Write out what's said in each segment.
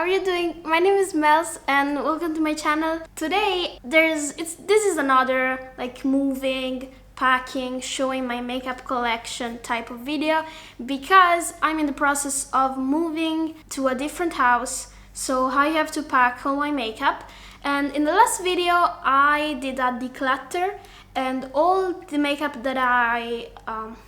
are you doing? My name is Mels and welcome to my channel. Today this is another like moving, packing, showing my makeup collection type of video because I'm in the process of moving to a different house, so I have to pack all my makeup. And in the last video I did a declutter and all the makeup that I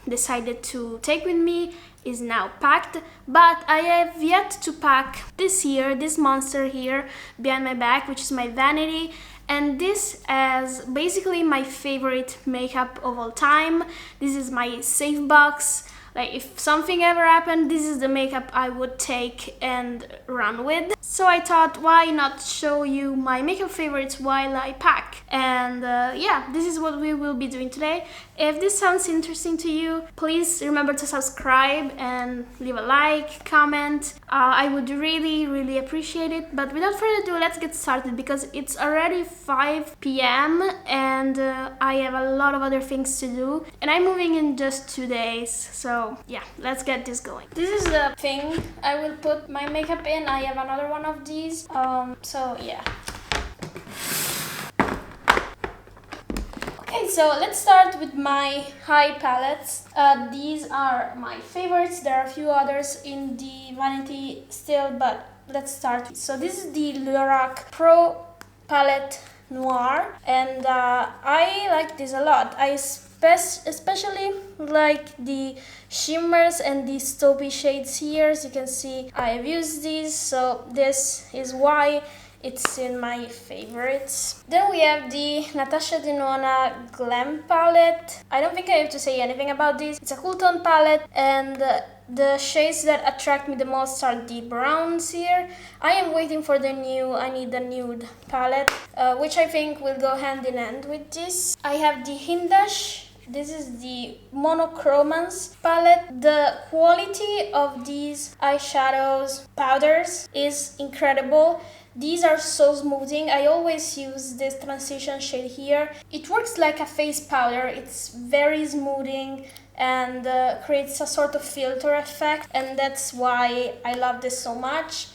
decided to take with me is now packed, but I have yet to pack this monster here behind my back, which is my vanity. And this is basically my favorite makeup of all time. This is my safe box. Like if something ever happened, this is the makeup I would take and run with. So I thought, why not show you my makeup favorites while I pack? And yeah, this is what we will be doing today. If this sounds interesting to you, please remember to subscribe and leave a like, comment. I would really appreciate it. But without further ado, let's get started because it's already 5 p.m. and I have a lot of other things to do. And I'm moving in just 2 days, so yeah, let's get this going. This is the thing I will put my makeup in. I have another one of these. So yeah. Okay, so let's start with my high palettes. These are my favorites. There are a few others in the vanity still, but let's start. So this is the Lorac Pro Palette Noir, and I like this a lot. I especially like the shimmers and the taupey shades here. As you can see, I have used these, so this is why it's in my favorites. Then we have the Natasha Denona Glam palette. I don't think I have to say anything about this. It's a cool tone palette, and the shades that attract me the most are the browns here. I am waiting for the new I Need a Nude palette, which I think will go hand in hand with this. I have the Hindash. This is the Monochromance palette. The quality of these eyeshadows powders is incredible. These are so smoothing. I always use this transition shade here. It works like a face powder. It's very smoothing and creates a sort of filter effect, and that's why I love this so much.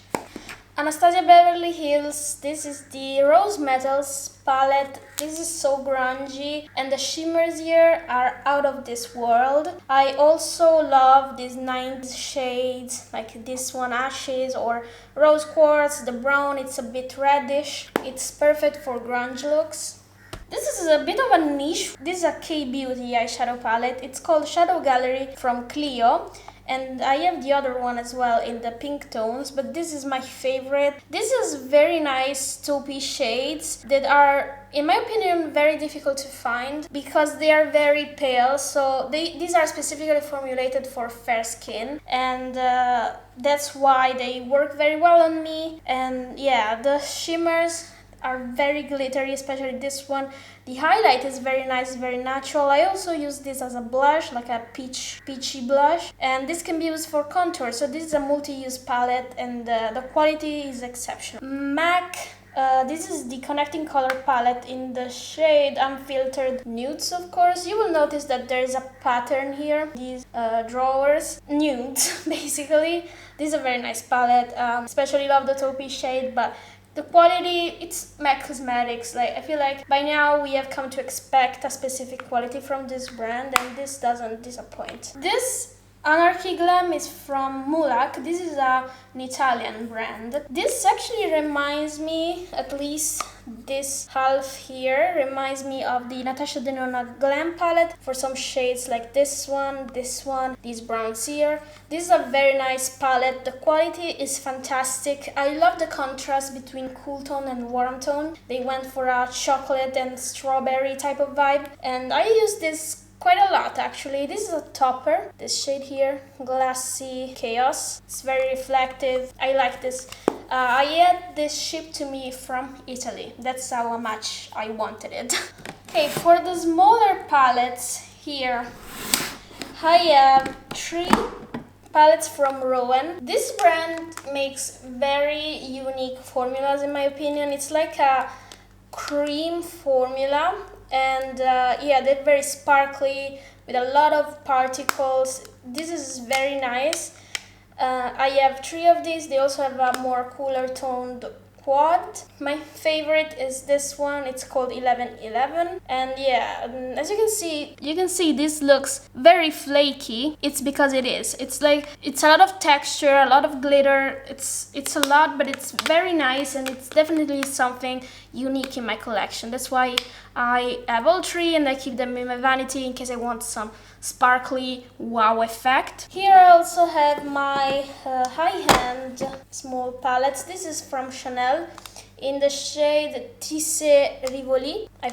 Anastasia Beverly Hills, this is the Rose Metals palette. This is so grungy and the shimmers here are out of this world. I also love these 90s shades, like this one, Ashes or Rose Quartz. The brown, it's a bit reddish. It's perfect for grunge looks. This is a bit of a niche. This is a K-Beauty eyeshadow palette. It's called Shadow Gallery from Clio. And I have the other one as well in the pink tones, but this is my favorite. This is very nice taupey shades that are, in my opinion, very difficult to find because they are very pale. So these are specifically formulated for fair skin, and that's why they work very well on me. And yeah, the shimmers are very glittery, especially this one. The highlight is very nice, very natural. I also use this as a blush, like a peachy blush, and this can be used for contour. So this is a multi-use palette, and the quality is exceptional. MAC, this is the Connecting Color palette in the shade Unfiltered Nudes, of course. You will notice that there is a pattern here, these drawers, nudes, basically. This is a very nice palette, especially love the taupey shade, but the quality, it's MAC Cosmetics. Like, I feel like by now we have come to expect a specific quality from this brand, and this doesn't disappoint. This Anarchy Glam is from Mulac. This is an Italian brand. This actually reminds me, at least this half here, reminds me of the Natasha Denona Glam palette for some shades like this one, these browns here. This is a very nice palette. The quality is fantastic. I love the contrast between cool tone and warm tone. They went for a chocolate and strawberry type of vibe, and I use this quite a lot actually. This is a topper, this shade here, Glassy Chaos. It's very reflective. I like this. I had this shipped to me from Italy. That's how much I wanted it. Okay, for the smaller palettes here, I have 3 palettes from Rowan. This brand makes very unique formulas in my opinion. It's like a cream formula, and yeah, they're very sparkly with a lot of particles. This is very nice. I have 3 of these. They also have a more cooler toned quad. My favorite is this one. It's called 1111, and yeah, as you can see this looks very flaky. It's because it is. It's like it's a lot of texture, a lot of glitter. It's a lot, but it's very nice, and it's definitely something unique in my collection. That's why I have all 3 and I keep them in my vanity in case I want some sparkly wow effect. Here I also have my high-end small palettes. This is from Chanel in the shade Tissé Rivoli. I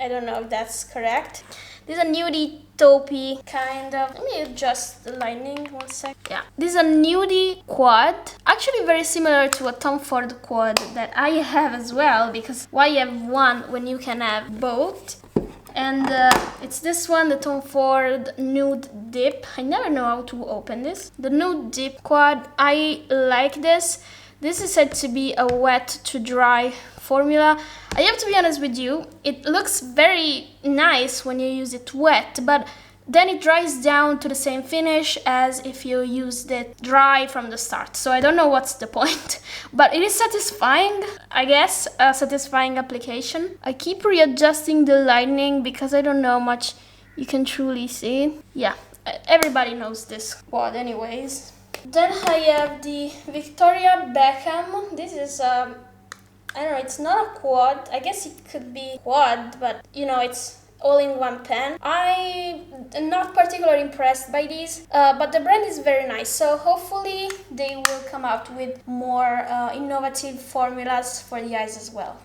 don't know if that's correct. This is a nudie taupey kind of. Let me adjust the lighting 1 sec. Yeah, this is a nudie quad. Actually very similar to a Tom Ford quad that I have as well, because why have one when you can have both? And it's this one, the Tom Ford Nude Dip. I never know how to open this. The Nude Dip quad, I like this. This is said to be a wet to dry formula. I have to be honest with you, it looks very nice when you use it wet, but then it dries down to the same finish as if you used it dry from the start. So I don't know what's the point, but it is satisfying, I guess, a satisfying application. I keep readjusting the lighting because I don't know how much you can truly see. Yeah, everybody knows this quad anyways. Then I have the Victoria Beckham. This is I don't know, it's not a quad. I guess it could be quad, but you know, it's all in one pen. I am not particularly impressed by these, but the brand is very nice, so hopefully they will come out with more innovative formulas for the eyes as well.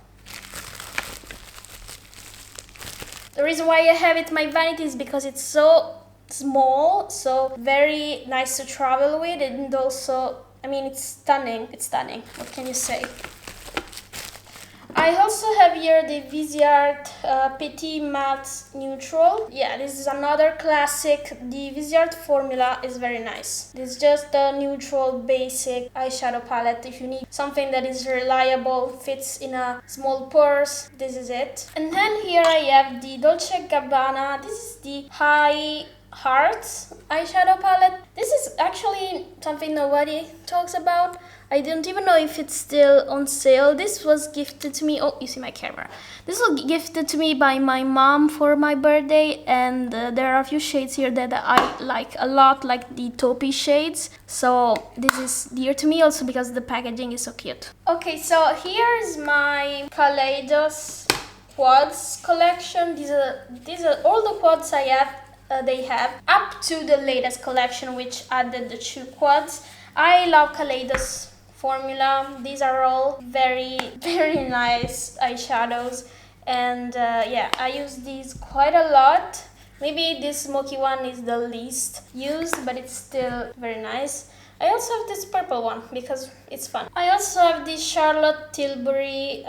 The reason why I have it in my vanity is because it's so small, so very nice to travel with, and also, I mean, it's stunning. It's stunning. What can you say? I also have here the Viseart Petit Matte Neutral. Yeah, this is another classic. The Viseart formula is very nice. This is just a neutral, basic eyeshadow palette. If you need something that is reliable, fits in a small purse, this is it. And then here I have the Dolce & Gabbana. This is the High Hearts eyeshadow palette. This is actually something nobody talks about. I don't even know if it's still on sale. This was gifted to me. Oh, you see my camera. This was gifted to me by my mom for my birthday, and there are a few shades here that I like a lot, like the taupey shades. So this is dear to me also because the packaging is so cute. Okay, so here's my Kaleidos quads collection. These are all the quads I have. They have up to the latest collection, which added the 2 quads. I love Kaleidos formula. These are all very, very nice eyeshadows, and yeah, I use these quite a lot. Maybe this smoky one is the least used, but it's still very nice. I also have this purple one because it's fun. I also have this Charlotte Tilbury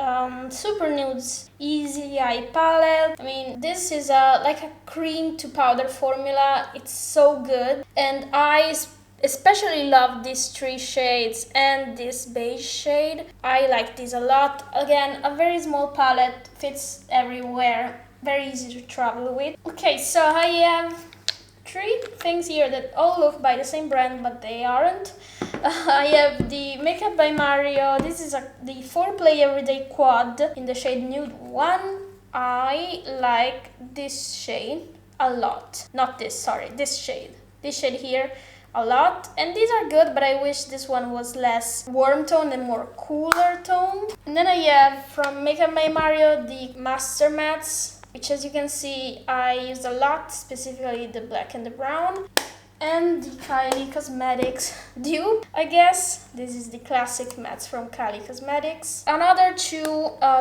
Super Nudes Easy Eye Palette. I mean, this is like a cream to powder formula. It's so good, and I especially love these 3 shades and this beige shade. I like these a lot. Again, a very small palette, fits everywhere, very easy to travel with. Okay, so I have 3 things here that all look by the same brand, but they aren't. I have the Makeup by Mario. This is the 4-play everyday quad in the shade Nude 1. I like this shade a lot. Not this, sorry, this shade. This shade here a lot, and these are good, but I wish this one was less warm tone and more cooler tone. And then I have from Makeup by Mario the Master Mattes, which, as you can see, I used a lot, specifically the black and the brown. And the Kylie Cosmetics dupe, I guess. This is the classic mattes from Kylie Cosmetics. Another 2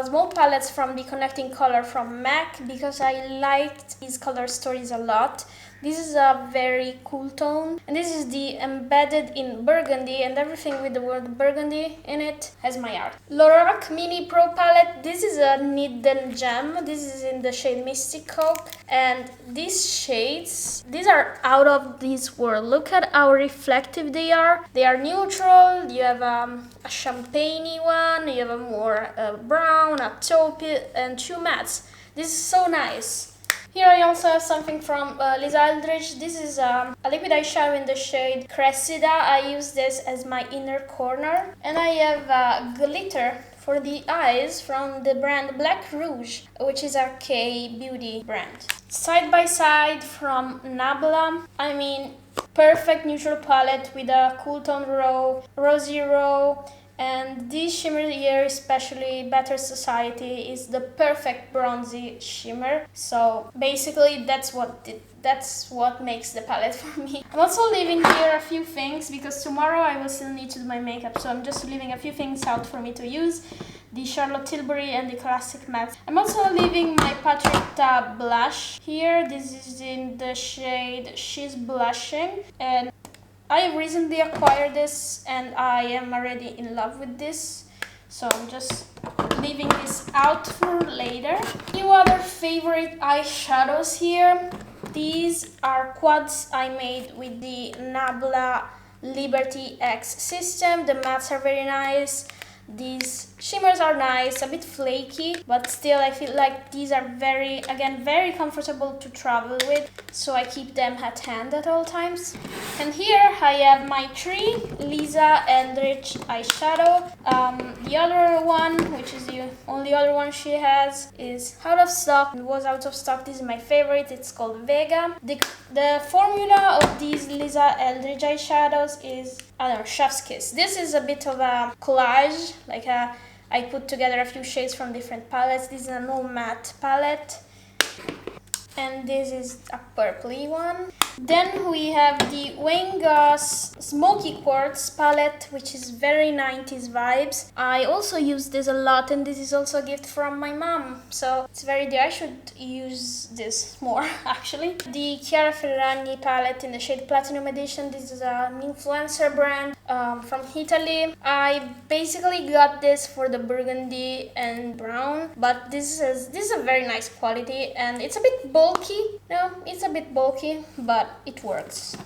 small palettes from the Connecting Color from MAC, because I liked these color stories a lot. This is a very cool tone, and this is the Embedded in Burgundy, and everything with the word burgundy in it has my art. Lorac Mini Pro Palette. This is a Hidden Gem. This is in the shade Mystic Coke, and these shades, these are out of this world. Look at how reflective they are. They are neutral. You have a champagne one, you have a more brown, a taupe, and 2 mattes. This is so nice. Here I also have something from Lisa Eldridge. This is a liquid eyeshadow in the shade Cressida. I use this as my inner corner. And I have glitter for the eyes from the brand Black Rouge, which is a K-beauty brand. Side by side from Nabla, I mean, perfect neutral palette with a cool tone rosy row, and this shimmer here, especially Better Society, is the perfect bronzy shimmer. So basically that's what makes the palette for me. I'm also leaving here a few things because tomorrow I will still need to do my makeup, so I'm just leaving a few things out for me to use. The Charlotte Tilbury and the Classic Matte. I'm also leaving my Patrick Ta blush here. This is in the shade She's Blushing, and I recently acquired this and I am already in love with this, so I'm just leaving this out for later. Few other favorite eyeshadows here. These are quads I made with the Nabla Liberty X system. The mattes are very nice. These shimmers are nice, a bit flaky, but still I feel like these are very comfortable to travel with, so I keep them at hand at all times. And here I have my three Lisa Eldridge eyeshadow. The other one, which is the only other one she has, is out of stock. It was out of stock. This is my favorite. It's called Vega. The formula of these Lisa Eldridge eyeshadows is, I don't know, chef's kiss. This is a bit of a collage, like I put together a few shades from different palettes. This is an all matte palette, and this is a purpley one. Then we have the Wayne Goss Smoky Quartz palette, which is very 90s vibes. I also use this a lot, and this is also a gift from my mom, so it's very dear. I should use this more actually. The Chiara Ferragni palette in the shade Platinum Edition. This is an influencer brand from Italy. I basically got this for the burgundy and brown, but this is a very nice quality, and it's a bit bulky. No, it's a bit bulky, but it works.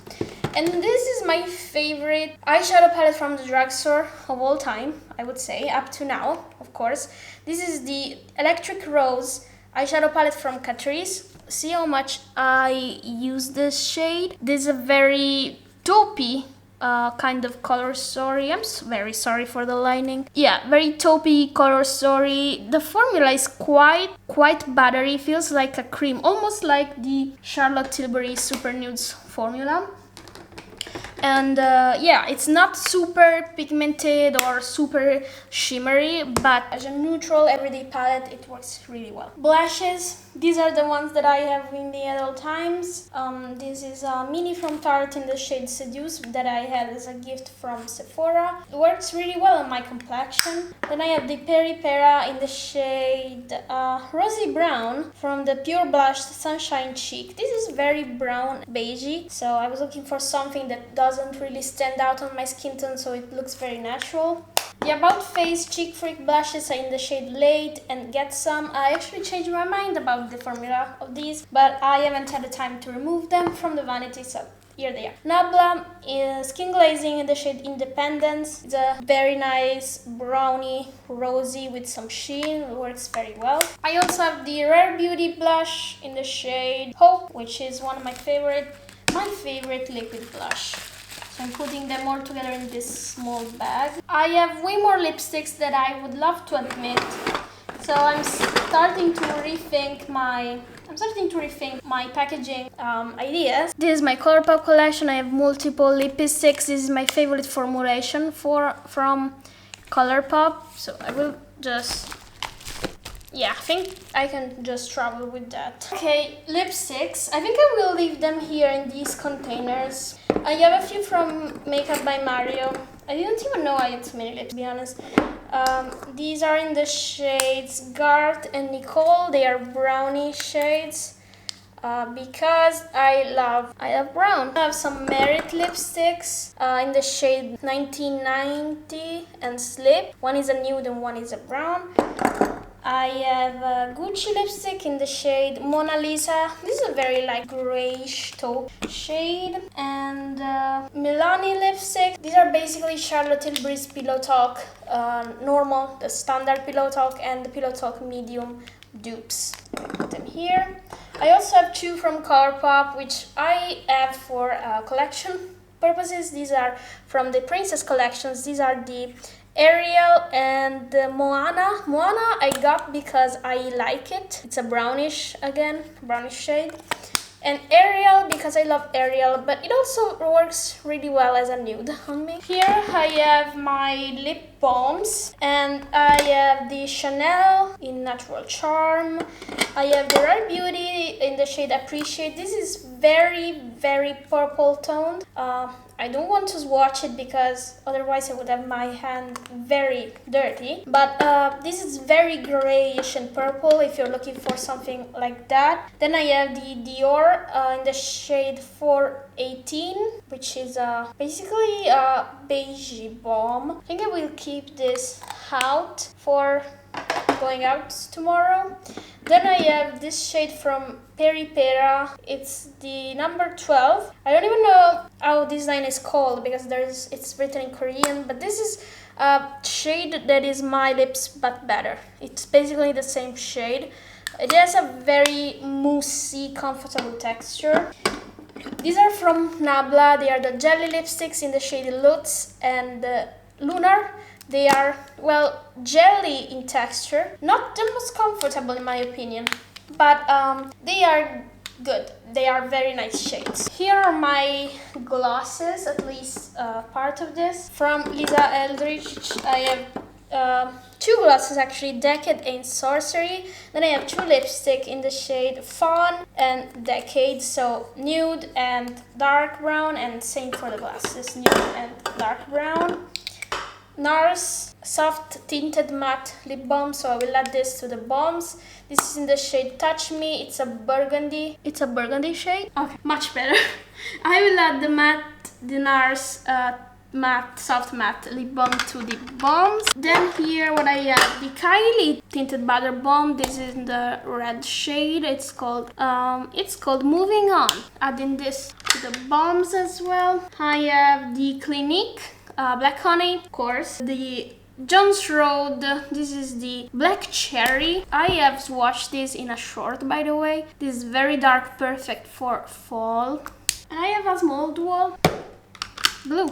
And this is my favorite eyeshadow palette from the drugstore of all time, I would say, up to now, of course. This is the Electric Rose eyeshadow palette from Catrice. See how much I use this shade? This is a very taupey kind of color story. I'm very sorry for the lining. Yeah, very taupey color story. The formula is quite buttery, feels like a cream, almost like the Charlotte Tilbury Super Nudes formula. And yeah, it's not super pigmented or super shimmery, but as a neutral everyday palette it works really well. Blushes, these are the ones that I have in the at all times. This is a mini from Tarte in the shade Seduce that I had as a gift from Sephora. It works really well on my complexion. Then I have the Peri Pera in the shade Rosy Brown from the Pure Blush Sunshine Cheek. This is very brown beigey, so I was looking for something that doesn't really stand out on my skin tone, so it looks very natural. The About Face Cheek Freak blushes are in the shade Late and Get Some. I actually changed my mind about the formula of these, but I haven't had the time to remove them from the vanity, so here they are. Nabla is Skin Glazing in the shade Independence. It's a very nice brownie rosy with some sheen. It works very well. I also have the Rare Beauty blush in the shade Hope, which is one of my favorite liquid blush. So I'm putting them all together in this small bag. I have way more lipsticks that I would love to admit. So I'm starting to rethink my packaging ideas. This is my ColourPop collection. I have multiple lipsticks. This is my favorite formulation from ColourPop. So I will just, yeah, I think I can just travel with that. Okay, lipsticks. I think I will leave them here in these containers. I have a few from Makeup by Mario. I didn't even know I had so many lips, to be honest. These are in the shades Garth and Nicole. They are brownie shades because I love brown. I have some Merit lipsticks in the shade 1990 and Slip. One is a nude and one is a brown. I have a Gucci lipstick in the shade Mona Lisa. This is a very like grayish taupe shade. And Milani lipstick. These are basically Charlotte Tilbury's Pillow Talk Normal, the standard Pillow Talk, and the Pillow Talk Medium dupes. Put them here. I also have two from Colourpop, which I have for collection purposes. These are from the Princess collections. These are the Ariel and the Moana. Moana I got because I like it. It's a brownish, again, brownish shade. And Ariel because I love Ariel, but it also works really well as a nude on me. Here I have my lip balms, and I have the Chanel in Natural Charm. I have the Rare Beauty in the shade Appreciate. This is very, very purple toned. I don't want to swatch it because otherwise I would have my hand very dirty. But this is very grayish and purple if you're looking for something like that. Then I have the Dior in the shade 418, which is basically a beige balm. I think I will keep this out for going out tomorrow. Then I have this shade from Peripera. It's the number 12. I don't even know how this line is called because it's written in Korean, but this is a shade that is my lips but better. It's basically the same shade. It has a very moussey, comfortable texture. These are from Nabla. They are the jelly lipsticks in the shade Lutz and Lunar. They are, well, jelly in texture. Not the most comfortable in my opinion, but they are good. They are very nice shades. Here are my glosses, at least part of this. From Lisa Eldridge, I have two glosses actually, Decade and Sorcery. Then I have two lipstick in the shade Fawn and Decade, so nude and dark brown, and same for the glasses, nude and dark brown. NARS Soft Tinted Matte Lip Balm, so I will add this to the balms. This is in the shade Touch Me. It's a burgundy. It's a burgundy shade. Okay, much better. I will add the NARS soft matte lip balm to the balms. Then here what I have, the Kylie Tinted Butter Balm. This is in the red shade. It's called Moving On. Adding this to the balms as well. I have the Clinique Black Honey, of course. The Jones Road, this is the Black Cherry. I have swatched this in a short, by the way. This is very dark, perfect for fall. And I have a small dual blue.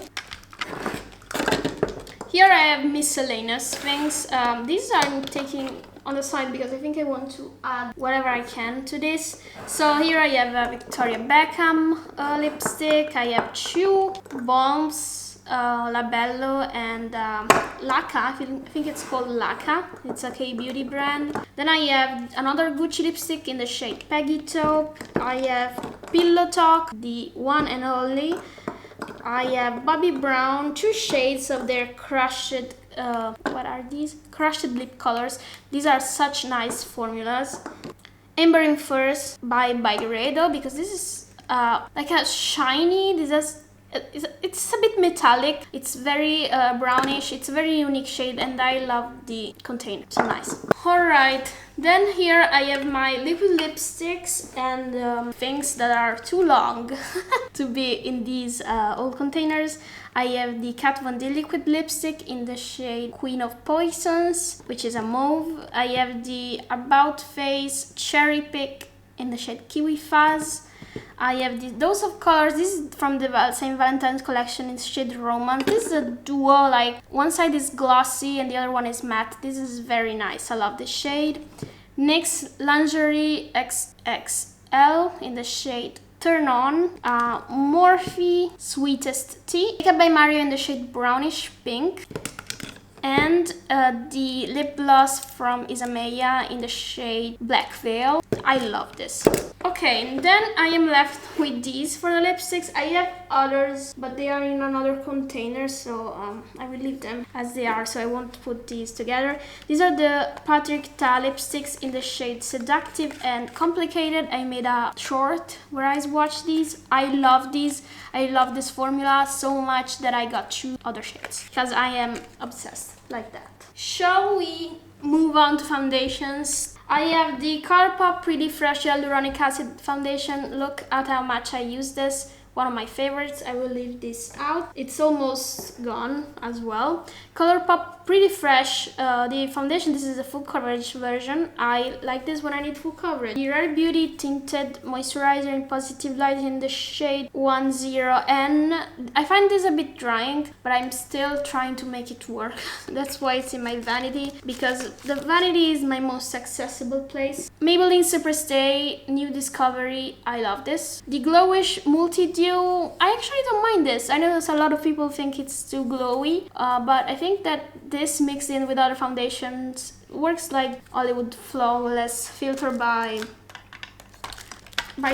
Here I have miscellaneous things. These I'm taking on the side because I think I want to add whatever I can to this. So here I have a Victoria Beckham lipstick. I have two balms, Labello and Laka. I think it's called Laka. It's a K-beauty brand. Then I have another Gucci lipstick in the shade Peggy Taupe. I have Pillow Talk, the one and only. I have Bobbi Brown, two shades of their crushed, what are these? Crushed lip colors. These are such nice formulas. Amber in Furs by Byredo, because this is like a shiny, it's a bit metallic, it's very brownish, it's a very unique shade, and I love the container, so nice. Alright, then here I have my liquid lipsticks and things that are too long to be in these old containers. I have the Kat Von D liquid lipstick in the shade Queen of Poisons, which is a mauve. I have the About Face Cherry Pick in the shade Kiwi Fuzz. I have the Dose of Colors. This is from the St. Valentine's collection in shade Romance. This is a duo, like one side is glossy and the other one is matte. This is very nice. I love this shade. NYX Lingerie XXL in the shade Turn On. Morphe Sweetest Tea. Makeup by Mario in the shade Brownish Pink. And the lip gloss from Isameya in the shade Black Veil. I love this. Okay, and then I am left with these for the lipsticks. I have others, but they are in another container, so I will leave them as they are, so I won't put these together. These are the Patrick Ta lipsticks in the shade Seductive and Complicated. I made a short where I swatched these. I love these. I love this formula so much that I got two other shades because I am obsessed like that. Shall we move on to foundations? I have the Colourpop Pretty Fresh Hyaluronic Acid Foundation. Look at how much I use this. One of my favorites. I will leave this out. It's almost gone as well. Colourpop pretty fresh. The foundation, this is the full coverage version. I like this when I need full coverage. The Rare Beauty Tinted Moisturizer in Positive Light in the shade 10N. I find this a bit drying, but I'm still trying to make it work. That's why it's in my vanity, because the vanity is my most accessible place. Maybelline Superstay New Discovery. I love this. The Glowish Multi-Dew. I actually don't mind this. I know there's a lot of people think it's too glowy, but I think that this mixed in with other foundations works like Hollywood Flawless Filter by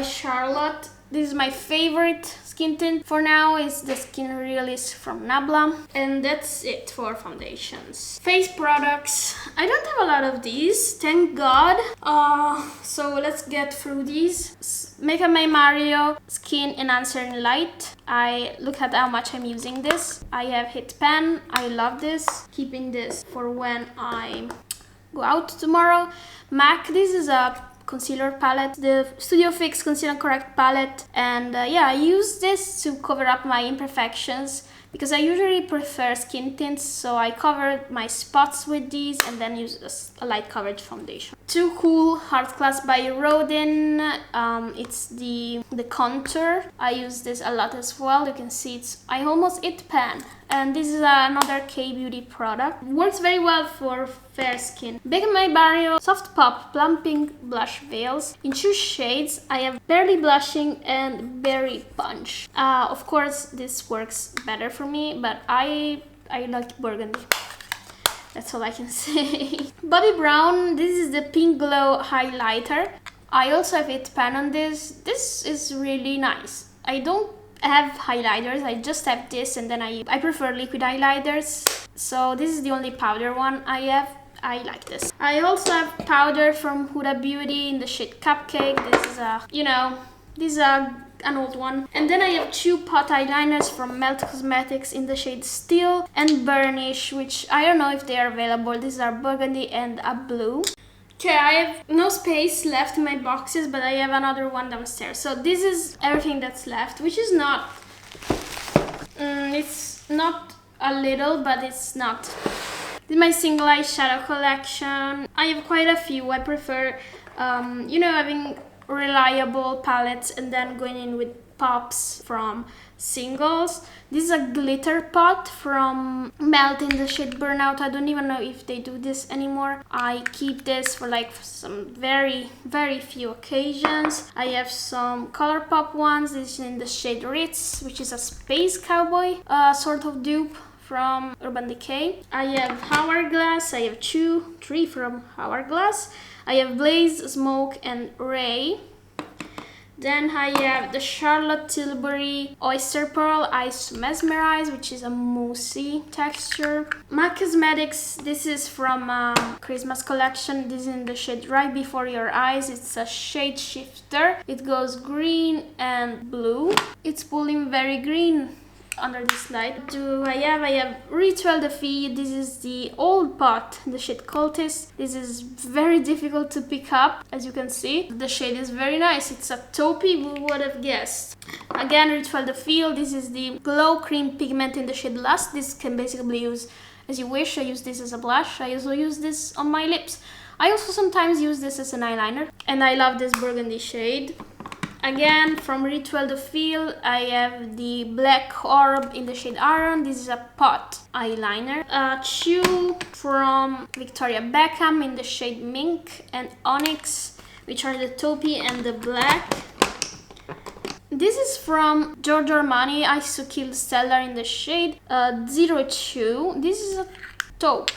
Charlotte. This is my favorite skin tint for now. Is the Skin Realist from Nabla. And that's it for foundations. Face products. I don't have a lot of these, thank God. So let's get through these. Makeup by Mario Skin Enhancer in Light. I look at how much I'm using this. I have Hit Pen. I love this. Keeping this for when I go out tomorrow. MAC. This is a concealer palette, the Studio Fix Conceal and Correct palette, and yeah, I use this to cover up my imperfections because I usually prefer skin tints, so I cover my spots with these and then use a light coverage foundation. Too Cool Heart Class by Rodin. It's the contour. I use this a lot as well. You can see I almost hit pan. And this is another K-Beauty product. Works very well for fair skin. Beckham by Barrio Soft Pop Plumping Blush Veils in 2 shades. I have Barely Blushing and Berry Punch. Of course, this works better for me, but I like burgundy. That's all I can say. Bobbi Brown, this is the Pink Glow Highlighter. I also have Hit Pan on this. This is really nice. I don't have highlighters, I just have this, and then I prefer liquid highlighters. So this is the only powder one I have. I like this. I also have powder from Huda Beauty in the shade Cupcake. This is an old one. And then I have 2 pot eyeliners from Melt Cosmetics in the shade Steel and Burnish, which I don't know if they are available. These are burgundy and a blue. Okay, I have no space left in my boxes, but I have another one downstairs. So this is everything that's left, which is not... it's not a little, but it's not. This is my single eyeshadow collection. I have quite a few. I prefer, having reliable palettes and then going in with pops from singles. This is a glitter pot from Melt in the shade Burnout. I don't even know if they do this anymore. I keep this for some very, very few occasions. I have some ColourPop ones. This is in the shade Ritz, which is a space cowboy sort of dupe from Urban Decay. I have Hourglass. I have 3 from Hourglass. I have Blaze, Smoke, and Ray. Then I have the Charlotte Tilbury Oyster Pearl Eyes to Mesmerize, which is a moussey texture. MAC Cosmetics, this is from Christmas collection. This is in the shade Right Before Your Eyes. It's a shade shifter. It goes green and blue. It's pulling very green under this light. I have Rituel de Fille. This is the old pot, the shade Cultist. This is very difficult to pick up, as you can see. The shade is very nice. It's a taupey, who would have guessed? Again, Rituel de Fille. This is the Glow Cream Pigment in the shade Lust. This can basically use as you wish. I use this as a blush. I also use this on my lips. I also sometimes use this as an eyeliner. And I love this burgundy shade. Again, from Rituel de Fille, I have the Black Orb in the shade Iron. This is a pot eyeliner. Chew from Victoria Beckham in the shade Mink and Onyx, which are the taupey and the black. This is from Giorgio Armani Ice to Kill Stellar in the shade 02. This is a taupe.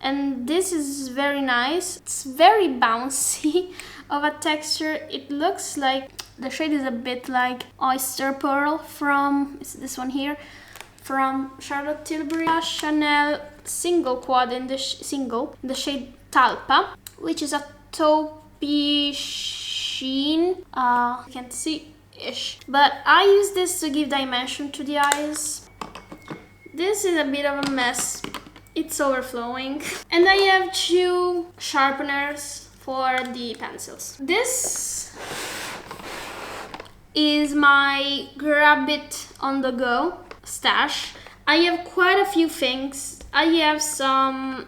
And this is very nice. It's very bouncy of a texture. It looks like the shade is a bit like Oyster Pearl from this one here from Charlotte Tilbury. Chanel Single Quad in the shade Talpa, which is a taupey sheen. You can't see ish, but I use this to give dimension to the eyes. This is a bit of a mess. It's overflowing. And I have 2 sharpeners for the pencils. This is my grab it on the go stash. I have quite a few things I have some...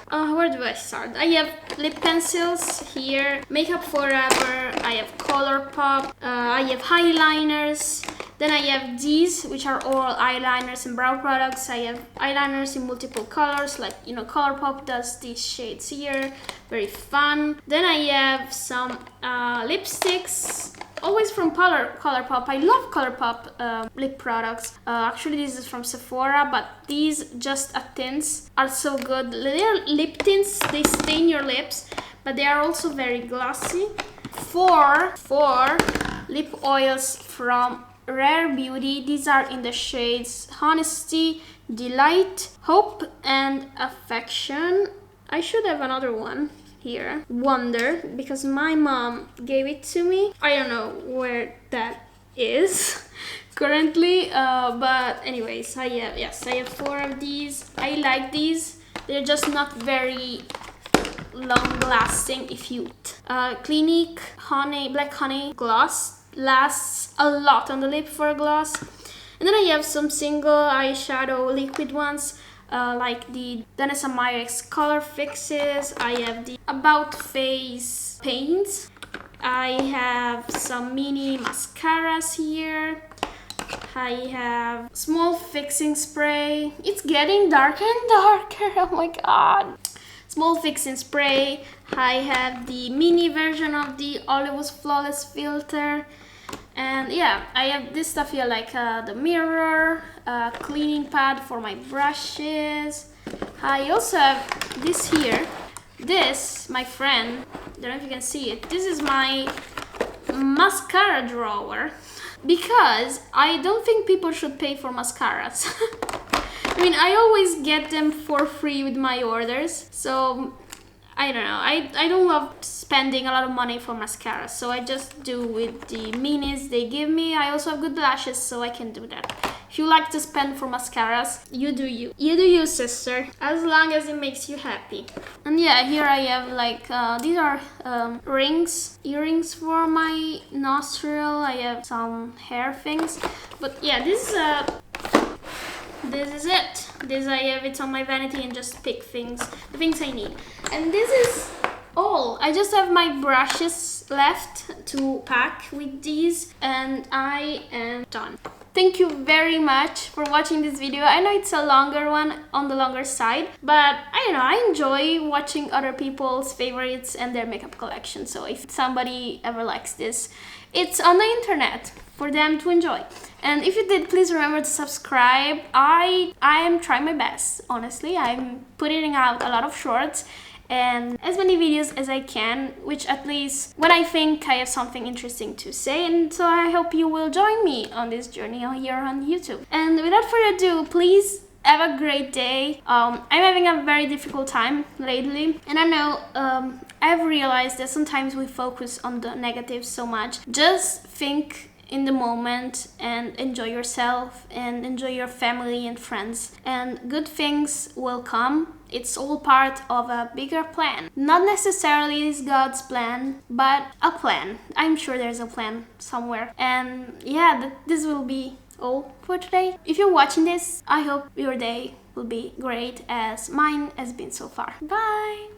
where do I start? I have lip pencils here, Makeup Forever, I have Colourpop, I have eyeliners, then I have these, which are all eyeliners and brow products. I have eyeliners in multiple colors, like, you know, Colourpop does these shades here, very fun. Then I have some lipsticks, always from Colourpop. I love Colourpop lip products. Actually, this is from Sephora, but these just tints are so good. They're lip tints, they stain your lips, but they are also very glossy. Four lip oils from Rare Beauty. These are in the shades Honesty, Delight, Hope, and Affection. I should have another one here, Wonder, because my mom gave it to me. I don't know where that is currently, but anyways, I have 4 of these. I like these. They're just not very long lasting. If you Clinique Black Honey Gloss lasts a lot on the lip for a gloss. And then I have some single eyeshadow liquid ones, like the Danessa Myricks Color Fixes. I have the About Face paints. I have some mini mascaras here. I have small fixing spray. It's getting darker and darker, oh my god. Small fixing spray. I have the mini version of the Olivos Flawless filter. And yeah, I have this stuff here, like the mirror, cleaning pad for my brushes. I also have this here. This, my friend, I don't know if you can see it. This is my mascara drawer, because I don't think people should pay for mascaras. I mean, I always get them for free with my orders, so I don't know. I don't love spending a lot of money for mascara, so I just do with the minis they give me. I also have good lashes, so I can do that. If you like to spend for mascaras, you do you. You do you, sister. As long as it makes you happy. And yeah, here I have like, these are earrings for my nostril. I have some hair things. But yeah, this is it. This I have it on my vanity and just pick the things I need. And this is all. I just have my brushes left to pack with these, and I am done. Thank you very much for watching this video. I know it's a longer one, on the longer side, but I don't know, I enjoy watching other people's favorites and their makeup collection. So if somebody ever likes this, it's on the internet for them to enjoy. And if you did, please remember to subscribe. I am trying my best, honestly. I'm putting out a lot of shorts and as many videos as I can, which at least when I think I have something interesting to say. And so I hope you will join me on this journey here on YouTube. And without further ado, please have a great day. I'm having a very difficult time lately, and I know I've realized that sometimes we focus on the negatives so much. Just think in the moment and enjoy yourself and enjoy your family and friends, and good things will come. It's all part of a bigger plan. Not necessarily is God's plan, but a plan. I'm sure there's a plan somewhere. And yeah, this will be all for today. If you're watching this, I hope your day will be great as mine has been so far. Bye!